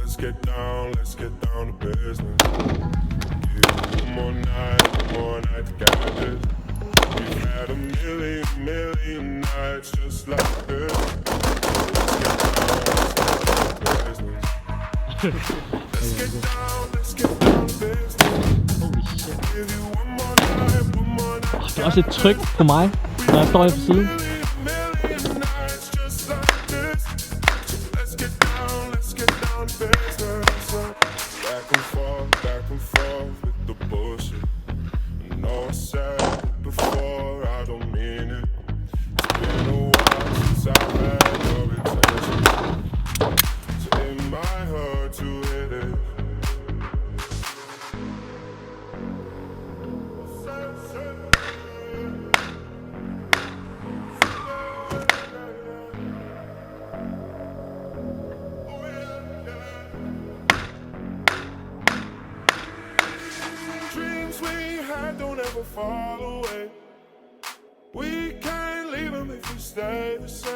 let's get down to business. Yeah, one more night to get this. We've had a million nights just like this. Let's get down to business. Holy shit. Give you one more night. Der er også et tryk på mig, når jeg står her på siden. Million nights just like this. So let's get down to business. Back and forth with the bullshit. I know I said it before, I don't mean it. It's been a while since I've had your attention. So it might hurt to hit it. Dreams we had don't ever fall away. We can't leave them if we stay the same.